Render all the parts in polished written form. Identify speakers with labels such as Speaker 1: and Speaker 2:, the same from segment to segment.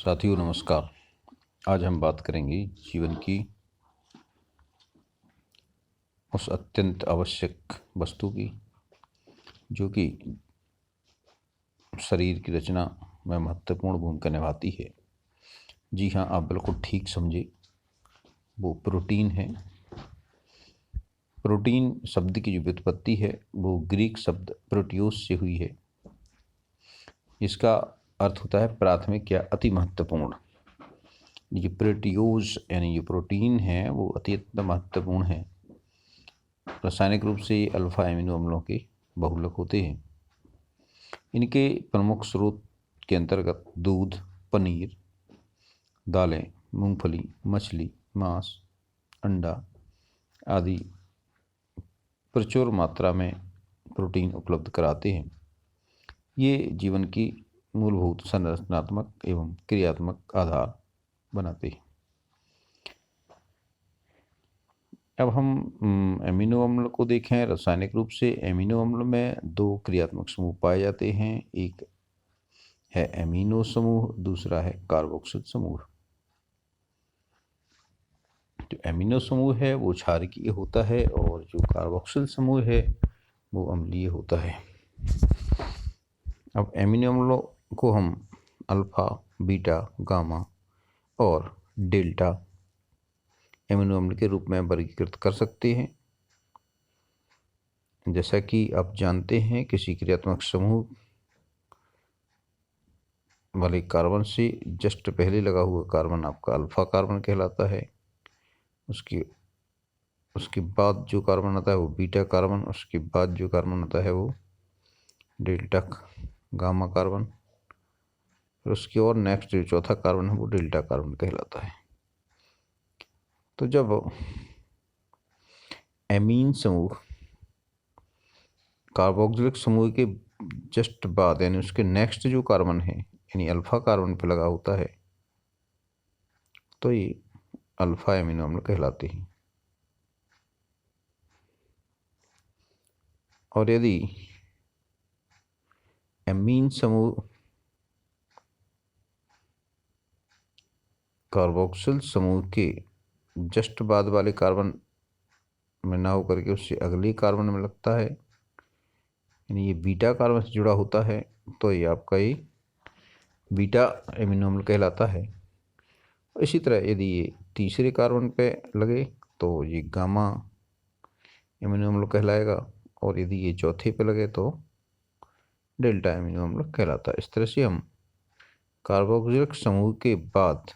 Speaker 1: साथियों नमस्कार। आज हम बात करेंगे जीवन की उस अत्यंत आवश्यक वस्तु की जो कि शरीर की रचना में महत्वपूर्ण भूमिका निभाती है। जी हाँ, आप बिल्कुल ठीक समझे, वो प्रोटीन है। प्रोटीन शब्द की जो व्युत्पत्ति है वो ग्रीक शब्द प्रोटियोस से हुई है। इसका अर्थ होता है प्राथमिक या अति महत्वपूर्ण। ये प्रोटियोज यानी जो प्रोटीन है वो अत्यंत महत्वपूर्ण है। रासायनिक रूप से अल्फा एमिनो अम्लों के बहुलक होते हैं। इनके प्रमुख स्रोत के अंतर्गत दूध, पनीर, दालें, मूंगफली, मछली, मांस, अंडा आदि प्रचुर मात्रा में प्रोटीन उपलब्ध कराते हैं। ये जीवन की मूलभूत संरचनात्मक एवं क्रियात्मक आधार बनाते हैं। अब हम एमिनो अम्ल को देखें। रासायनिक रूप से एमिनो अम्ल में दो क्रियात्मक समूह पाए जाते हैं। एक है एमिनो समूह, दूसरा है कार्बोक्सिल समूह। जो एमिनो समूह है वो क्षारकीय होता है और जो कार्बोक्सिल समूह है वो अम्लीय होता है। अब एमिनो अम्लों को हम अल्फा, बीटा, गामा और डेल्टा एमिनो अम्ल के रूप में वर्गीकृत कर सकते हैं। जैसा कि आप जानते हैं, किसी क्रियात्मक समूह वाले कार्बन से जस्ट पहले लगा हुआ कार्बन आपका अल्फा कार्बन कहलाता है। उसके बाद जो कार्बन आता है वो बीटा कार्बन, उसके बाद जो कार्बन आता है वो डेल्टा गामा कार्बन, फिर उसकी और नेक्स्ट जो चौथा कार्बन है वो डेल्टा कार्बन कहलाता है। तो जब एमीन समूह कार्बोक्सिलिक समूह के जस्ट बाद यानी उसके नेक्स्ट जो कार्बन है यानी अल्फा कार्बन पे लगा होता है तो ये अल्फा एमिनो अम्ल कहलाते हैं। और यदि एमीन समूह कार्बोक्सिल समूह के जस्ट बाद वाले कार्बन में ना होकर के उससे अगले कार्बन में लगता है यानी ये बीटा कार्बन से जुड़ा होता है तो ये आपका ये बीटा एमिनो अम्ल कहलाता है। इसी तरह यदि ये तीसरे कार्बन पे लगे तो ये गामा एमिनो अम्ल कहलाएगा और यदि ये चौथे पे लगे तो डेल्टा एमिनो अम्ल कहलाता है। इस तरह से हम कार्बोक्सिलिक समूह के बाद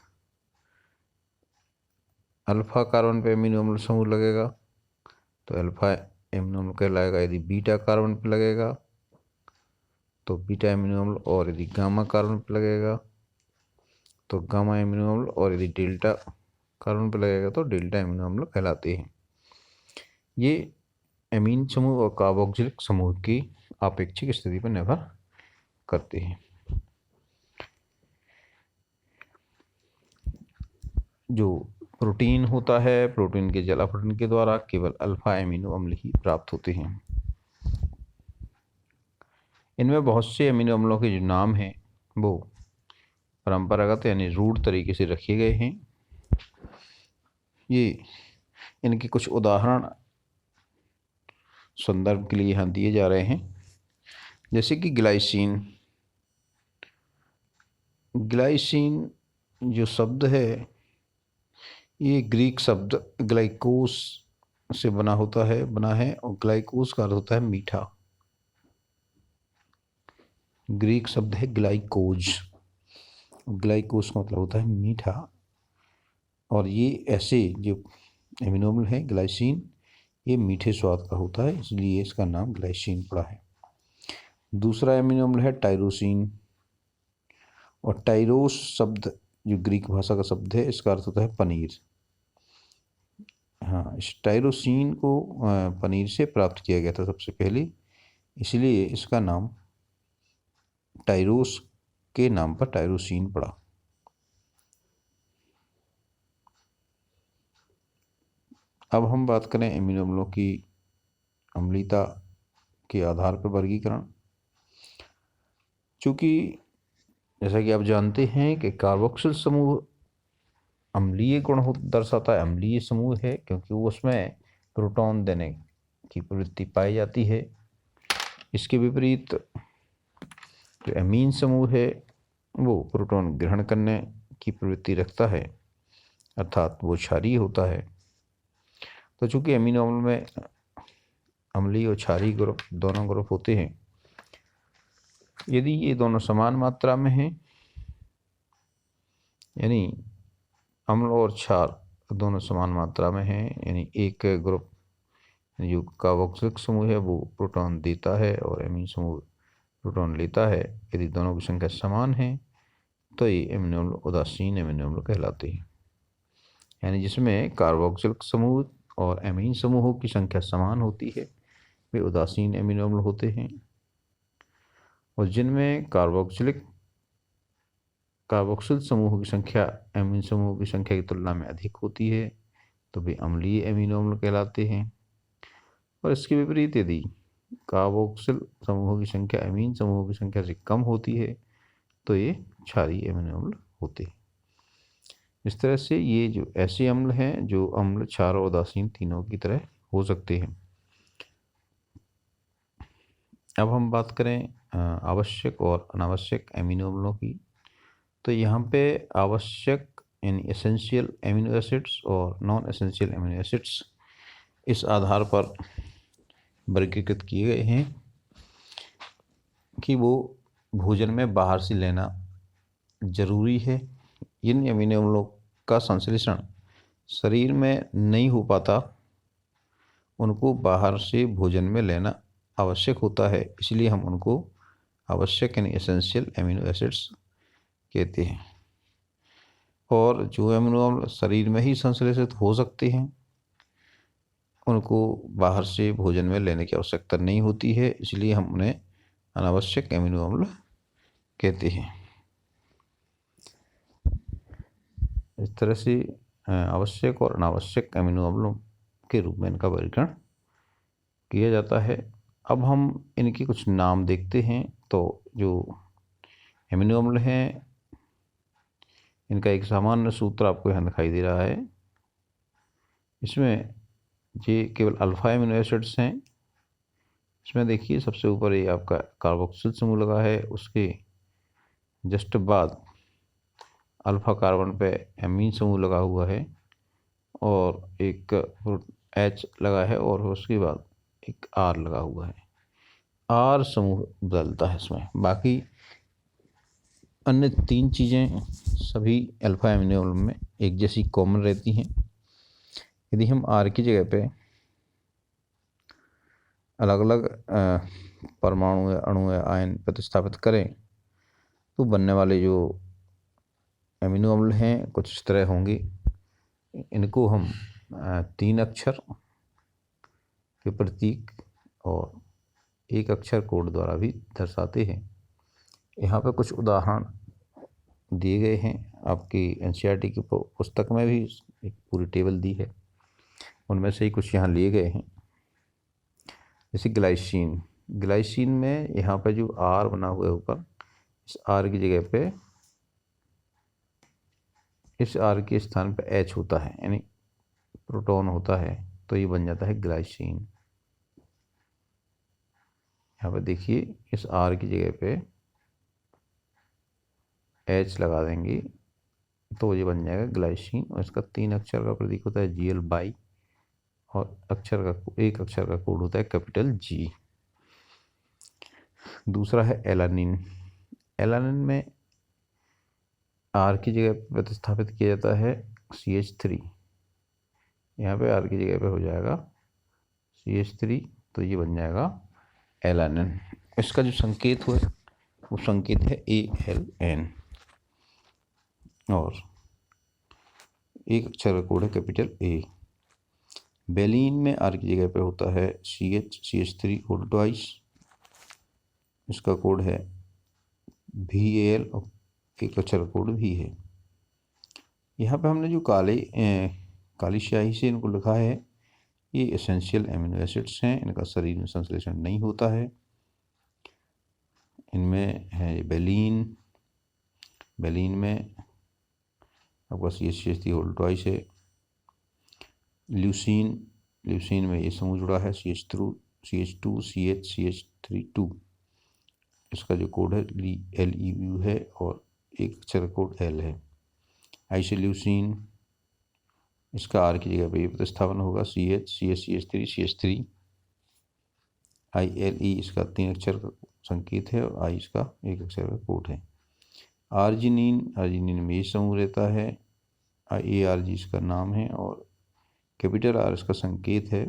Speaker 1: अल्फा कार्बन पे एमिनो अम्ल समूह लगेगा तो अल्फा एमिनो अम्ल कहलाएगा। यदि बीटा कार्बन पे लगेगा तो बीटा एमिनो अम्ल, और यदि गामा कार्बन पे लगेगा तो गामा एमिनो अम्ल, और यदि डेल्टा कार्बन पे लगेगा तो डेल्टा एमिनो अम्ल कहलाते हैं। ये एमीन समूह और कार्बोक्सिलिक समूह की आपेक्षिक स्थिति पर निर्भर करते हैं। जो प्रोटीन होता है, प्रोटीन के जलावरण के द्वारा केवल अल्फा एमिनो अम्ल ही प्राप्त होते हैं। इनमें बहुत से एमिनो अम्लों के जो नाम हैं वो परंपरागत यानी रूढ़ तरीके से रखे गए हैं। ये इनके कुछ उदाहरण संदर्भ के लिए यहाँ दिए जा रहे हैं, जैसे कि ग्लाइसिन। ग्लाइसिन जो शब्द है ये ग्रीक शब्द ग्लाइकोस से बना है और ग्लाइकोस का अर्थ होता है मीठा। ग्रीक शब्द है ग्लाइकोज, ग्लाइकोस का मतलब होता है मीठा। और ये ऐसे जो एमिनो अम्ल है ग्लाइसिन, ये मीठे स्वाद का होता है, इसलिए इसका नाम ग्लाइसिन पड़ा है। दूसरा एमिनो अम्ल है टायरोसिन, और टायरोस शब्द जो ग्रीक भाषा का शब्द है इसका अर्थ होता है पनीर। हाँ, इस टायरोसिन को पनीर से प्राप्त किया गया था सबसे पहले, इसलिए इसका नाम टायरोस के नाम पर टायरोसिन पड़ा। अब हम बात करें एमिनो अम्लों की अम्लीयता के आधार पर वर्गीकरण। चूँकि जैसा कि आप जानते हैं कि कार्बोक्सिल समूह अम्लीय गुण दर्शाता है, अम्लीय समूह है क्योंकि वो उसमें प्रोटॉन देने की प्रवृत्ति पाई जाती है। इसके विपरीत जो एमीन समूह है वो प्रोटॉन ग्रहण करने की प्रवृत्ति रखता है, अर्थात वो क्षारीय होता है। तो चूंकि अमीनो अम्ल में अम्लीय और क्षारीय ग्रुप दोनों ग्रुप होते हैं, यदि ये दोनों समान मात्रा में हैं, यानी अम्ल और क्षार दोनों समान मात्रा में हैं, यानी एक ग्रुप जो कार्बोक्सिलिक समूह है वो प्रोटॉन देता है और एमीन समूह प्रोटॉन लेता है, यदि दोनों की संख्या समान है तो ये अमीनो अम्ल उदासीन अमीनो अम्ल कहलाते हैं। यानी जिसमें कार्बोक्सिलिक समूह और एमीन समूहों की संख्या समान होती है वे उदासीन अमीनो अम्ल होते हैं, और जिनमें कार्बोक्सिल समूहों की संख्या एमीन समूहों की संख्या की तुलना में अधिक होती है तो वे अम्लीय अमीनो अम्ल कहलाते हैं। और इसके विपरीत यदि कार्बोक्सिल समूहों की संख्या एमीन समूहों की संख्या से कम होती है तो ये क्षारीय अमीनो अम्ल होते हैं। इस तरह से ये जो ऐसे अम्ल हैं जो अम्ल, क्षार और उदासीन तीनों की तरह हो सकते हैं। अब हम बात करें आवश्यक और अनावश्यक अमीनो अम्लों की, तो यहाँ पे आवश्यक यानी एसेंशियल अमीनो एसिड्स और नॉन एसेंशियल अमीनो एसिड्स इस आधार पर वर्गीकृत किए गए हैं कि वो भोजन में बाहर से लेना जरूरी है। इन अमीनो अम्लों का संश्लेषण शरीर में नहीं हो पाता, उनको बाहर से भोजन में लेना आवश्यक होता है, इसलिए हम उनको आवश्यक यानी एसेंशियल अमीनो एसिड्स कहते हैं। और जो अमीनो अम्ल शरीर में ही संश्लेषित हो सकते हैं उनको बाहर से भोजन में लेने की आवश्यकता नहीं होती है, इसलिए हम उन्हें अनावश्यक अमीनो अम्ल कहते हैं। इस तरह से आवश्यक और अनावश्यक अमीनो अम्लों के रूप में इनका वर्गीकरण किया जाता है। अब हम इनके कुछ नाम देखते हैं। तो जो अमीनो अम्ल हैं इनका एक सामान्य सूत्र आपको यहाँ दिखाई दे रहा है। इसमें ये केवल अल्फा अमीनो एसिड्स हैं। इसमें देखिए सबसे ऊपर ये आपका कार्बोक्सिल समूह लगा है, उसके जस्ट बाद अल्फा कार्बन पे एमीन समूह लगा हुआ है और एक H लगा है और उसके बाद एक R लगा हुआ है। R समूह बदलता है इसमें, बाकी अन्य तीन चीज़ें सभी अल्फा अमीनो अम्ल में एक जैसी कॉमन रहती हैं। यदि हम R की जगह पे अलग अलग परमाणु या अणु या आयन प्रतिस्थापित करें तो बनने वाले जो अमीनो अम्ल हैं कुछ इस तरह होंगे। इनको हम 3 अक्षर के प्रतीक और 1 अक्षर कोड द्वारा भी दर्शाते हैं। यहाँ पे कुछ उदाहरण दिए गए हैं, आपकी एनसीईआरटी की पुस्तक में भी एक पूरी टेबल दी है, उनमें से ही कुछ यहाँ लिए गए हैं। जैसे ग्लाइसिन में यहाँ पे जो R बना हुआ है ऊपर, इस R की जगह पे इस R के स्थान पे H होता है, यानी प्रोटॉन होता है, तो ये बन जाता है ग्लाइसिन। यहाँ पे देखिए इस R की जगह पे H लगा देंगे तो ये बन जाएगा ग्लाइसिन, और इसका 3 अक्षर का प्रतीक होता है Gl बाई, और 1 अक्षर का कोड होता है कैपिटल G। दूसरा है एलानिन। एलानिन में R की जगह प्रतिस्थापित किया जाता है CH3, यहाँ पे R की जगह पे हो जाएगा CH3, तो ये बन जाएगा एलानिन। इसका जो संकेत हुआ वो संकेत है ALN, और 1 अक्षर का कोड है कैपिटल A। बेलीन में R की जगह पे होता है CH3 होल ट्वाइस, इसका कोड है VAL और 1 अक्षर का कोड भी है। यहाँ पे हमने जो काली स्याही से इनको लिखा है ये एसेंशियल अमीनो एसिड्स हैं, इनका शरीर में संश्लेषण नहीं होता है। इनमें है बेलीन, बेलीन में आपका CH3 होल्ड ट्वाइस है। ल्यूसीन में ये समूह जुड़ा है CH2 CH CH3 2। इसका जो कोड है LEU है और एक अक्षर कोड L है। आइसोल्यूसिन, इसका R की जगह पे ये प्रतिस्थापन होगा CH3 ILE, इसका 3 अक्षर का संकेत है और I इसका 1 अक्षर का कोड है। आर्जिनिन में ये समूह रहता है, ARG इसका नाम है और कैपिटल R इसका संकेत है।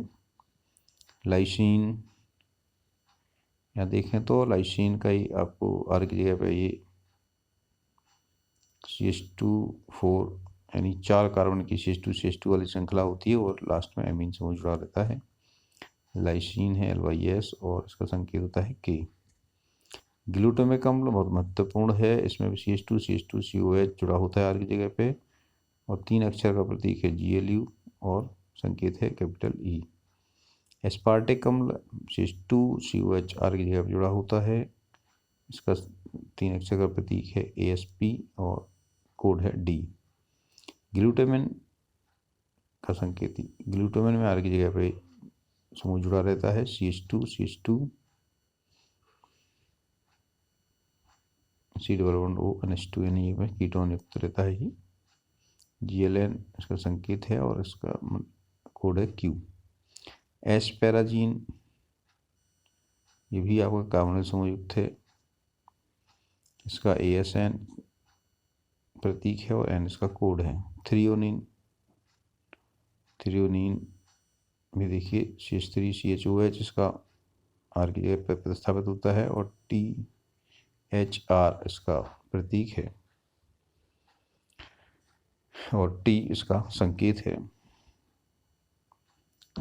Speaker 1: लाइसिन, यहाँ देखें तो लाइसिन का ही आपको R की जगह पे ये CH2 4 यानी 4 कार्बन की CH2 वाली श्रृंखला होती है और लास्ट में एमीन समूह जुड़ा रहता है। लाइसिन है LYS और इसका संकेत होता है K। ग्लूटामिक अम्ल बहुत महत्वपूर्ण है, इसमें भी CH2 COH जुड़ा होता है R की जगह पे और 3 अक्षर का प्रतीक है GLU और संकेत है कैपिटल E। एस्पार्टिक अम्ल CH2 COH R की जगह पर जुड़ा होता है, इसका 3 अक्षर का प्रतीक है ASP और कोड है D। ग्लूटामिन का संकेत, ग्लूटामिन में R की जगह पे समूह जुड़ा रहता है CH2 C+O NH2 यानी में कीटोन युक्त रहता है ये। GLN इसका संकेत है और इसका कोड है Q। एस्पेराजीन, ये भी आपका कार्बोनिल समूह युक्त है, इसका ASN प्रतीक है और N इसका कोड है। थ्रियोनिन में देखिए CH3 CHOH इसका R की जगह पर प्रतिस्थापित होता है और THR इसका प्रतीक है और T इसका संकेत है।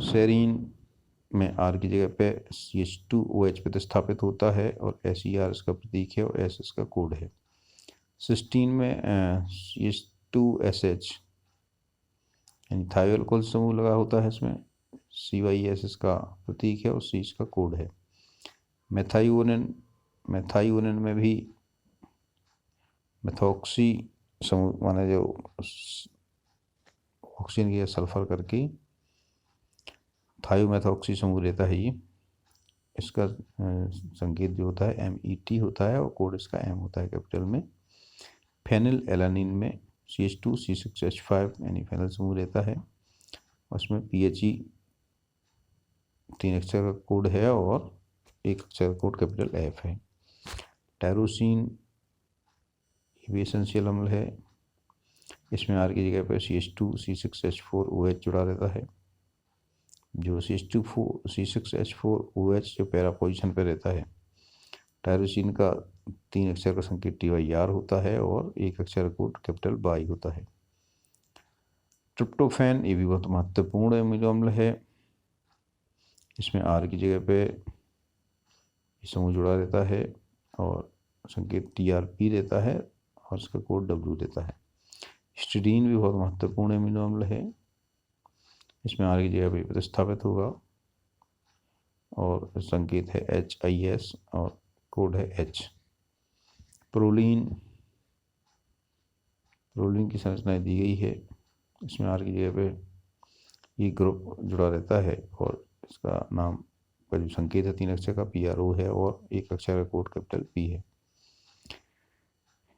Speaker 1: सेरीन में R की जगह पे CH2OH प्रतिस्थापित होता है और SER इसका प्रतीक है और S इसका कोड है। सिस्टीन में CH2SH यानी थायो अल्कोहल समूह लगा होता है, इसमें CYS इसका प्रतीक है और C इसका कोड है। मेथायोनिन में भी मेथॉक्सी समूह माने जो ऑक्सीजन की सल्फर करके थायोमेथॉक्सी समूह रहता है ये, इसका संकेत जो होता है MET होता है और कोड इसका M होता है कैपिटल में। फेनिल एलानिन में CH2 C6H5 यानी फेनिल समूह रहता है, उसमें PHE 3 अक्षर का कोड है और 1 अक्षर का कोड कैपिटल F है। टायरोसिन भी एसेंशियल अम्ल है, इसमें R की जगह पर CH2 C6H4OH जुड़ा रहता है। जो CH2 C6H4OH जो पैरा पोजिशन पे रहता है, टायरोसिन का 3 अक्षर का संकेत TYR होता है और 1 अक्षर कोड कैपिटल Y होता है। ट्रिप्टोफैन, ये भी बहुत महत्वपूर्ण अमीनो अम्ल है, इसमें R की जगह पे समूह जुड़ा रहता है और संकेत TRP रहता है और इसका कोड W देता है। हिस्टीडीन भी बहुत महत्वपूर्ण अमीनो अम्ल है, इसमें R की जगह पे प्रतिस्थापित होगा और संकेत है HIS और कोड है H। प्रोलीन की संरचना दी गई है, इसमें R की जगह पे ये ग्रुप जुड़ा रहता है और इसका नाम का जो संकेत है 3 अक्षर का PRO है और 1 अक्षर का कोड कैपिटल P है।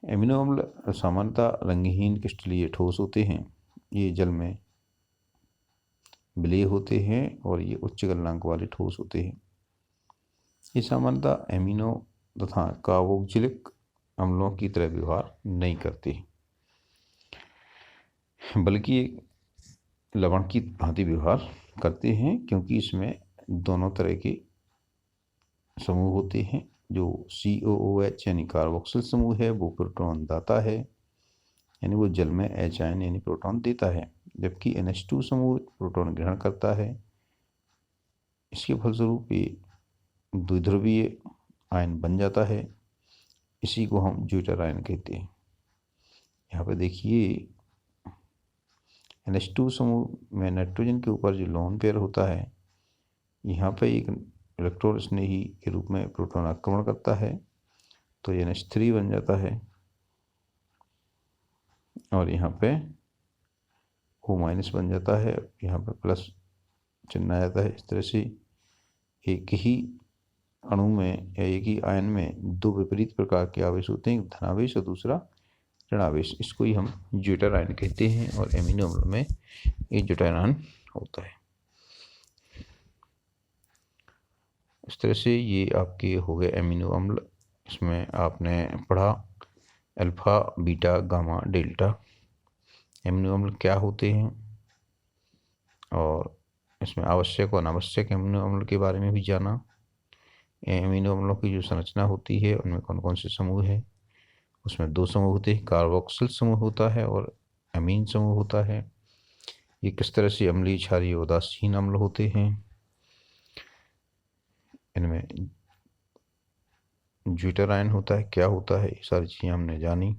Speaker 1: एमिनो अम्ल सामान्यतः रंगहीन क्रिस्टलीय ठोस होते हैं, ये जल में विलेय होते हैं और ये उच्च गलनांक वाले ठोस होते हैं। ये सामान्यतः एमिनो तथा कार्बोक्जिलिक अम्लों की तरह व्यवहार नहीं करते, बल्कि लवण की भांति व्यवहार करते हैं, क्योंकि इसमें दोनों तरह के समूह होते हैं। जो COOH यानी कार्बोक्सिल समूह है वो प्रोटॉन दाता है, यानी वो जल में H आयन यानी प्रोटॉन देता है, जबकि NH2 समूह प्रोटॉन ग्रहण करता है। इसके फलस्वरूप ये द्विध्रुवीय आयन बन जाता है, इसी को हम ज्यूटर आयन कहते हैं। यहाँ पे देखिए NH2 समूह में नाइट्रोजन के ऊपर जो लोन पेयर होता है, यहाँ पे एक इलेक्ट्रॉन स्नेही के रूप में प्रोटॉन आक्रमण करता है, तो ये NH3 बन जाता है। और यहाँ पे O- बन जाता है, यहाँ पे प्लस चिन्ह आ जाता है। इस तरह से एक ही अणु में या एक ही आयन में दो विपरीत प्रकार के आवेश होते हैं, एक धनावेश और दूसरा ऋणावेश। इसको ही हम ज्यूटर आयन कहते हैं और एमिनो अम्ल में ये ज्यूटर आयन होता है। इस तरह से ये आपके हो गए एमिनो अम्ल। इसमें आपने पढ़ा alpha, beta, gamma, delta. Amino अम्ल क्या होते हैं और इसमें आवश्यक और अनावश्यक एमिनो अम्ल के बारे में भी जाना। एमिनो अम्लों की जो संरचना होती है उनमें कौन कौन से समूह हैं। उसमें दो समूह होते हैं, कार्बोक्सिल समूह होता है और अमीन समूह होता है। ये किस तरह से अम्लीय, क्षारीय, उदासीन अम्ल होते हैं। इनमें ज्यूटर आयन होता है, क्या होता है, ये सारी चीज़ें हमने जानी।